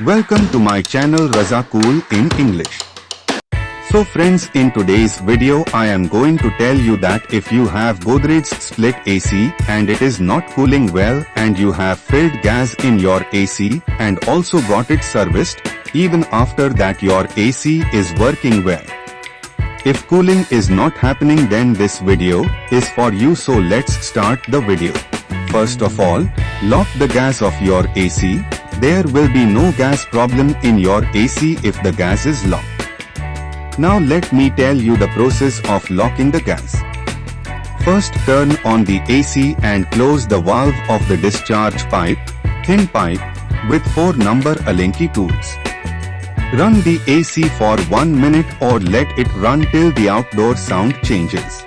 Welcome to my channel Raza Cool in English. So friends, in today's video I am going to tell you that if you have Godrej's split AC and it is not cooling well and you have filled gas in your AC and also got it serviced, even after that your AC is working well. If cooling is not happening, then this video is for you, so let's start the video. First of all, lock the gas of your AC. There will be no gas problem in your AC if the gas is locked. Now let me tell you the process of locking the gas. First, turn on the AC and close the valve of the discharge pipe, thin pipe, with 4 number Allen key tools. Run the AC for 1 minute or let it run till the outdoor sound changes.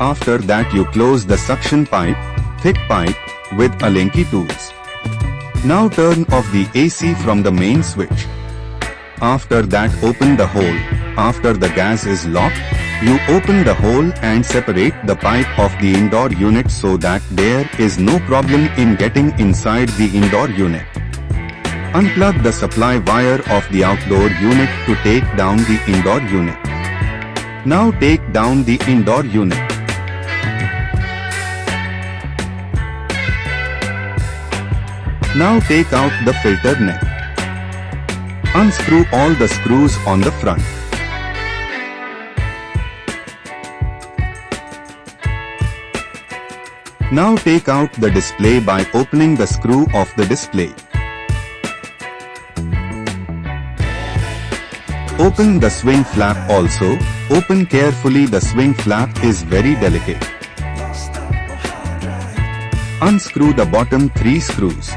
After that you close the suction pipe, thick pipe, with Allen key tools. Now turn off the AC from the main switch. After that open the hole. After the gas is locked, you open the hole and separate the pipe of the indoor unit so that there is no problem in getting inside the indoor unit. Unplug the supply wire of the outdoor unit to take down the indoor unit. Now take down the indoor unit. Now take out the filter neck. Unscrew all the screws on the front. Now take out the display by opening the screw of the display. Open the swing flap also. Open carefully, the swing flap is very delicate. Unscrew the bottom 3 screws.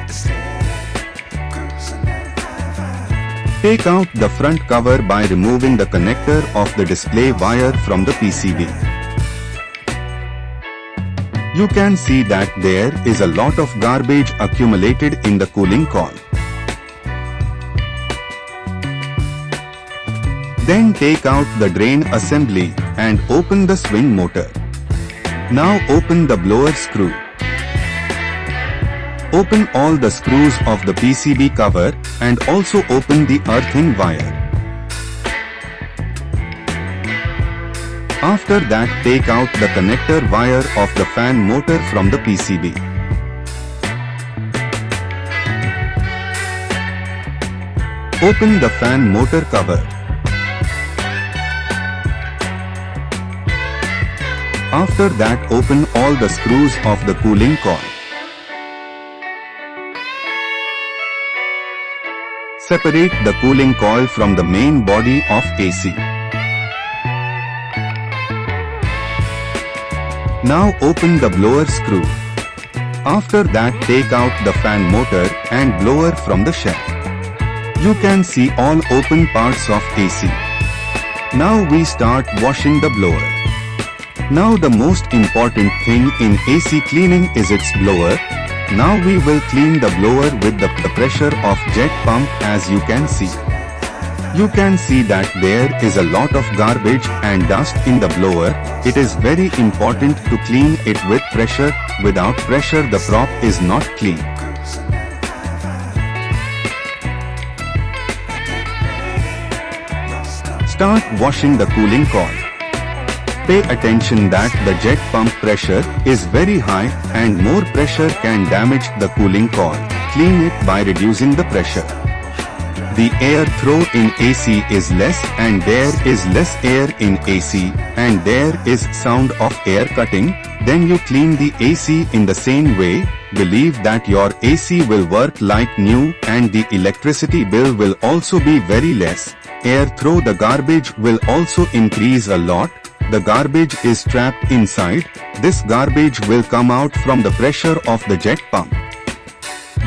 Take out the front cover by removing the connector of the display wire from the PCB. You can see that there is a lot of garbage accumulated in the cooling coil. Then take out the drain assembly and open the swing motor. Now open the blower screw. Open all the screws of the PCB cover and also open the earthing wire. After that take out the connector wire of the fan motor from the PCB. Open the fan motor cover. After that open all the screws of the cooling coil. Separate the cooling coil from the main body of AC. Now open the blower screw. After that take out the fan motor and blower from the shelf. You can see all open parts of AC. Now we start washing the blower. Now the most important thing in AC cleaning is its blower. Now we will clean the blower with the pressure of jet pump. As you can see. You can see that there is a lot of garbage and dust in the blower. It is very important to clean it with pressure. Without pressure the prop is not clean. Start washing the cooling coil. Pay attention that the jet pump pressure is very high and more pressure can damage the cooling coil. Clean it by reducing the pressure. The air throw in AC is less and there is less air in AC and there is sound of air cutting. Then you clean the AC in the same way. Believe that your AC will work like new and the electricity bill will also be very less. Air throw, the garbage will also increase a lot. The garbage is trapped inside. This garbage will come out from the pressure of the jet pump.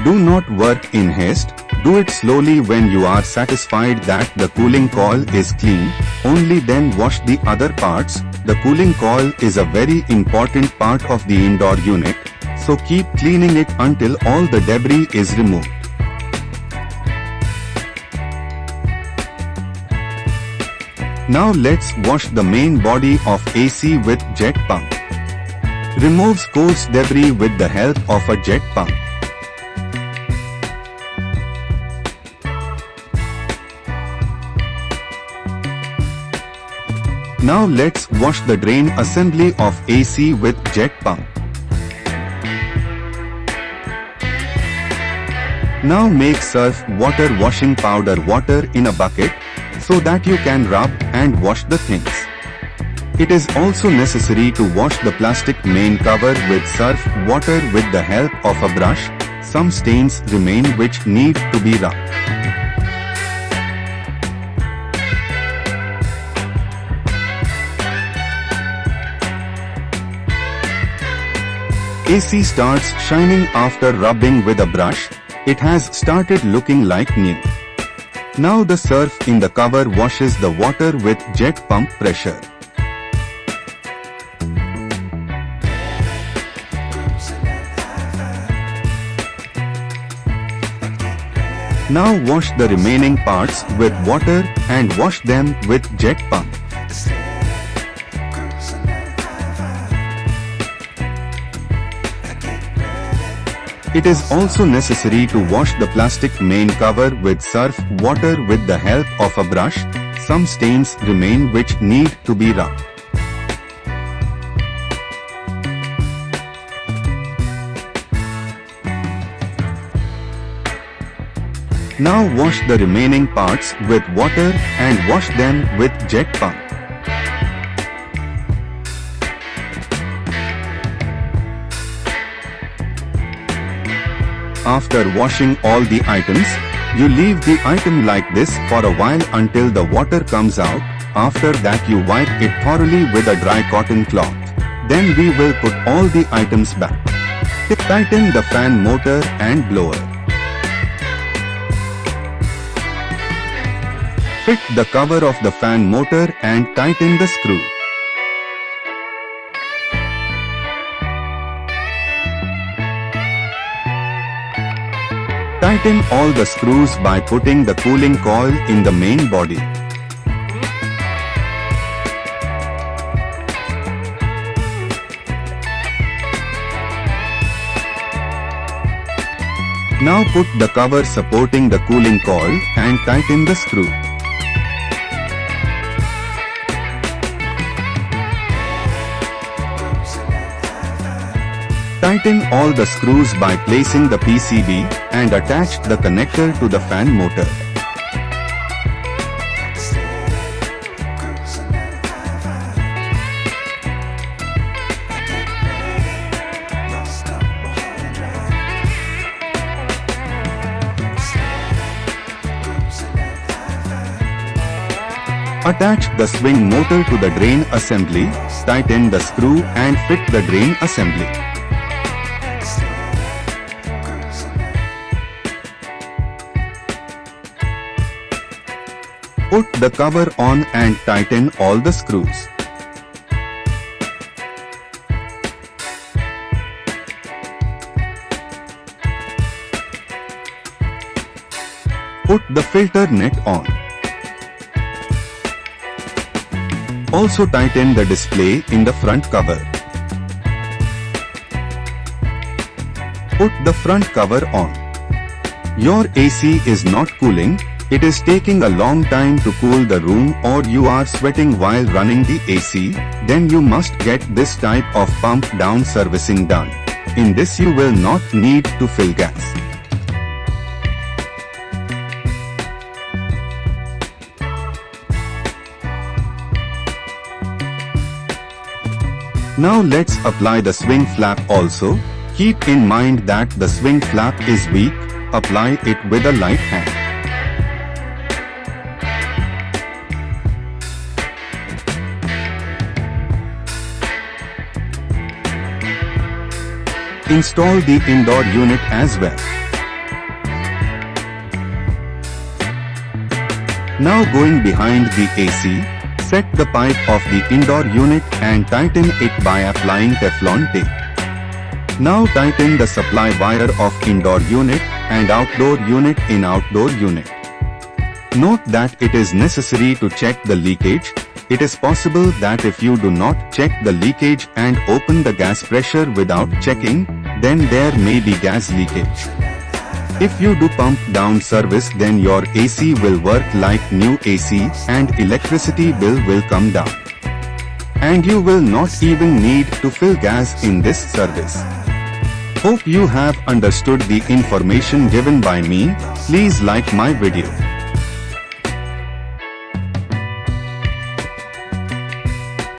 Do not work in haste. Do it slowly. When you are satisfied that the cooling coil is clean, only then wash the other parts. The cooling coil is a very important part of the indoor unit, so keep cleaning it until all the debris is removed. Now let's wash the main body of AC with jet pump. Removes coarse debris with the help of a jet pump. Now let's wash the drain assembly of AC with jet pump. Now make surf water washing powder water in a bucket so that you can rub and wash the things. It is also necessary to wash the plastic main cover with surf water with the help of a brush. Some stains remain which need to be rubbed. AC starts shining after rubbing with a brush. It has started looking like new. Now the surf in the cover washes the water with jet pump pressure. Now wash the remaining parts with water and wash them with jet pump. It is also necessary to wash the plastic main cover with surf water with the help of a brush. Some stains remain which need to be rubbed. Now wash the remaining parts with water and wash them with jet pump. After washing all the items, you leave the item like this for a while until the water comes out. After that you wipe it thoroughly with a dry cotton cloth. Then we will put all the items back. Tighten the fan motor and blower. Fit the cover of the fan motor and tighten the screw. Tighten all the screws by putting the cooling coil in the main body. Now put the cover supporting the cooling coil and tighten the screw. Tighten all the screws by placing the PCB and attach the connector to the fan motor. Attach the swing motor to the drain assembly, tighten the screw and fit the drain assembly. Put the cover on and tighten all the screws. Put the filter net on. Also tighten the display in the front cover. Put the front cover on. Your AC is not cooling. It is taking a long time to cool the room, or you are sweating while running the AC, then you must get this type of pump down servicing done. In this you will not need to fill gas. Now let's apply the swing flap also. Keep in mind that the swing flap is weak. Apply it with a light hand. Install the indoor unit as well. Now going behind the AC, set the pipe of the indoor unit and tighten it by applying Teflon tape. Now tighten the supply wire of indoor unit and outdoor unit in outdoor unit. Note that it is necessary to check the leakage. It is possible that if you do not check the leakage and open the gas pressure without checking, then there may be gas leakage. If you do pump down service, then your AC will work like new AC and electricity bill will come down. and you will not even need to fill gas in this service. Hope you have understood the information given by me. Please like my video.